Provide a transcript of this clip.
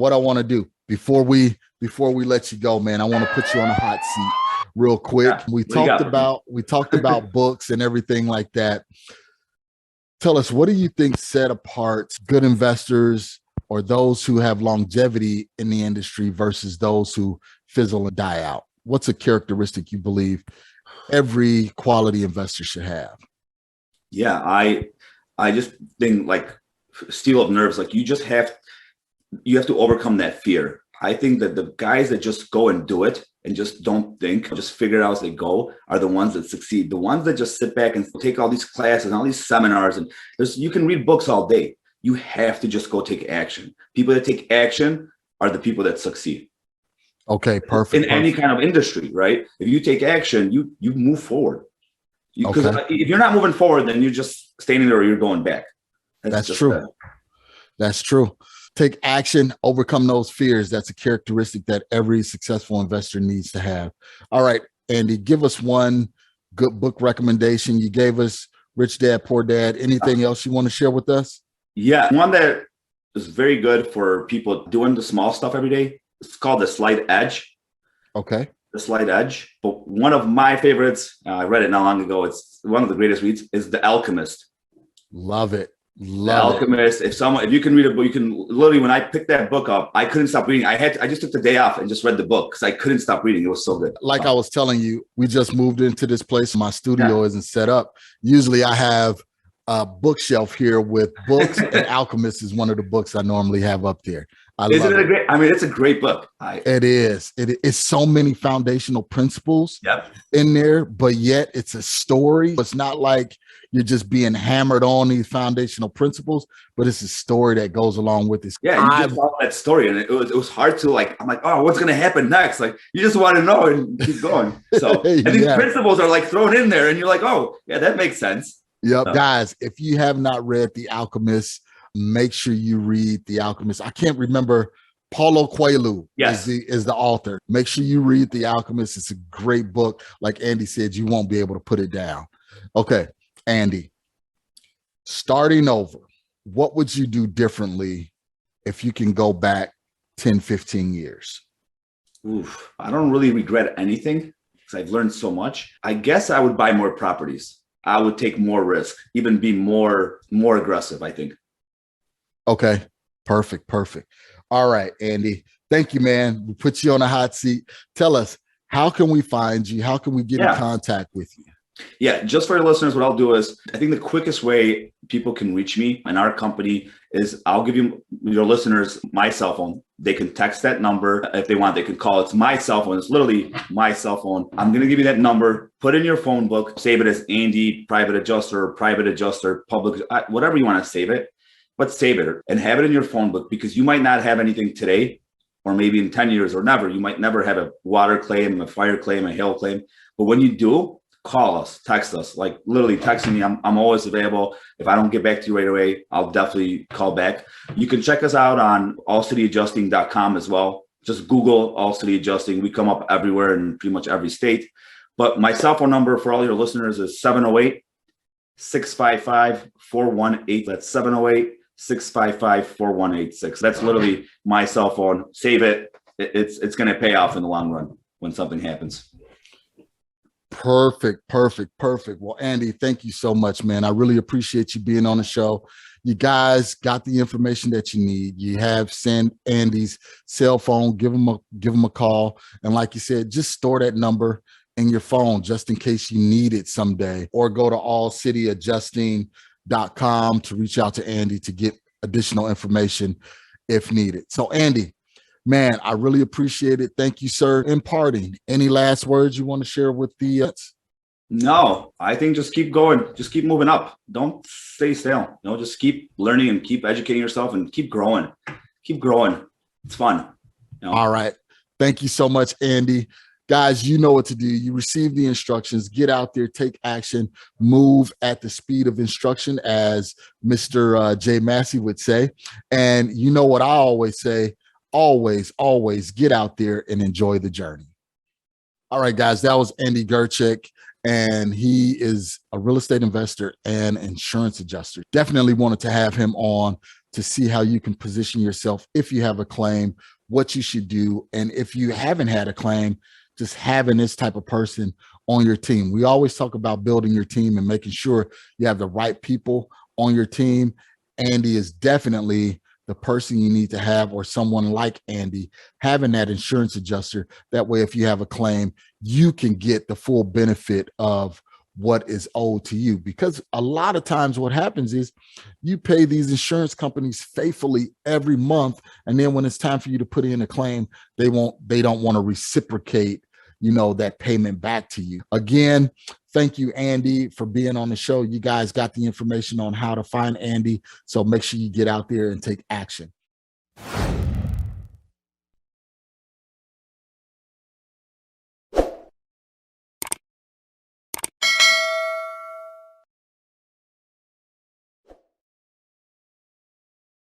what I want to do before we let you go, man, I want to put you on a hot seat real quick. Yeah. We talked about books and everything like that. Tell us, what do you think set apart good investors or those who have longevity in the industry versus those who fizzle and die out? What's a characteristic you believe every quality investor should have? Yeah, I just think, like, steel of nerves, like you have to overcome that fear. I think that the guys that just go and do it and just don't think, just figure it out as they go, are the ones that succeed. The ones that just sit back and take all these classes and all these seminars, and you can read books all day. You have to just go take action. People that take action are the people that succeed. Okay, perfect. In any kind of industry, right? If you take action, you move forward. Because if you're not moving forward, then you're just standing there or you're going back. That's true. That's true. Take action, overcome those fears. That's a characteristic that every successful investor needs to have. All right, Andy, give us one good book recommendation. You gave us Rich Dad, Poor Dad. Anything else you want to share with us? Yeah, one that is very good for people doing the small stuff every day. It's called The Slight Edge. Okay. The Slight Edge. But one of my favorites, I read it not long ago, it's one of the greatest reads, is The Alchemist. Love it. The Alchemist. If you can read a book, you can literally, when I picked that book up, I couldn't stop reading. I just took the day off and just read the book because I couldn't stop reading. It was so good. Like I was telling you, we just moved into this place. My studio isn't set up. Usually I have a bookshelf here with books, and Alchemist is one of the books I normally have up there. Isn't it a great? I mean, it's a great book. It is. It's so many foundational principles in there, but yet it's a story. It's not like you're just being hammered on these foundational principles, but it's a story that goes along with this. Yeah, you just follow that story, and it was hard to, like, I'm like, oh, what's going to happen next? Like, you just want to know and keep going. So, and these principles are like thrown in there, and you're like, oh, yeah, that makes sense. Yep, guys, if you have not read The Alchemist, make sure you read The Alchemist. I can't remember. Paulo Coelho is the author. Make sure you read The Alchemist. It's a great book. Like Andy said, you won't be able to put it down. Okay, Andy, starting over, what would you do differently if you can go back 10, 15 years? Oof, I don't really regret anything because I've learned so much. I guess I would buy more properties. I would take more risk, even be more aggressive, I think. Okay, perfect. All right, Andy, thank you, man. We put you on a hot seat. Tell us, how can we find you? How can we get in contact with you? Yeah, just for your listeners, what I'll do is, I think the quickest way people can reach me and our company is I'll give your listeners my cell phone. They can text that number if they want. They can call. It's my cell phone. It's literally my cell phone. I'm going to give you that number. Put in your phone book. Save it as Andy, private adjuster, public, whatever you want to save it. But save it and have it in your phone book, because you might not have anything today, or maybe in 10 years or never. You might never have a water claim, a fire claim, a hail claim. But when you do, call us, text us, like literally texting me. I'm always available. If I don't get back to you right away, I'll definitely call back. You can check us out on allcityadjusting.com as well. Just Google All City Adjusting. We come up everywhere in pretty much every state. But my cell phone number for all your listeners is 708-655-4186. That's 708-655-4186. That's literally my cell phone. Save it. It's going to pay off in the long run when something happens. Perfect. Well, Andy, thank you so much, man. I really appreciate you being on the show. You guys got the information that you need. You have Andy's cell phone. Give him a call. And like you said, just store that number in your phone just in case you need it someday, or go to allcityadjusting.com to reach out to Andy to get additional information if needed. So Andy, man, I really appreciate it. Thank you, sir. In parting, any last words you want to share with the No, I think just keep going. Just keep moving up. Don't stay still. Just keep learning and keep educating yourself and keep growing. Keep growing. It's fun. All right. Thank you so much, Andy. Guys, you know what to do. You receive the instructions. Get out there, take action, move at the speed of instruction, as Mr. Jay Massey would say. And you know what I always say, always get out there and enjoy the journey. All right, guys, that was Andy Gurczak, and he is a real estate investor and insurance adjuster. Definitely wanted to have him on to see how you can position yourself if you have a claim, what you should do. And if you haven't had a claim, just having this type of person on your team. We always talk about building your team and making sure you have the right people on your team. Andy is definitely the person you need to have, or someone like Andy, having that insurance adjuster. That way, if you have a claim, you can get the full benefit of what is owed to you. Because a lot of times what happens is you pay these insurance companies faithfully every month, and then when it's time for you to put in a claim, they don't want to reciprocate, you know, that payment back to you. Again, thank you, Andy, for being on the show. You guys got the information on how to find Andy, so make sure you get out there and take action.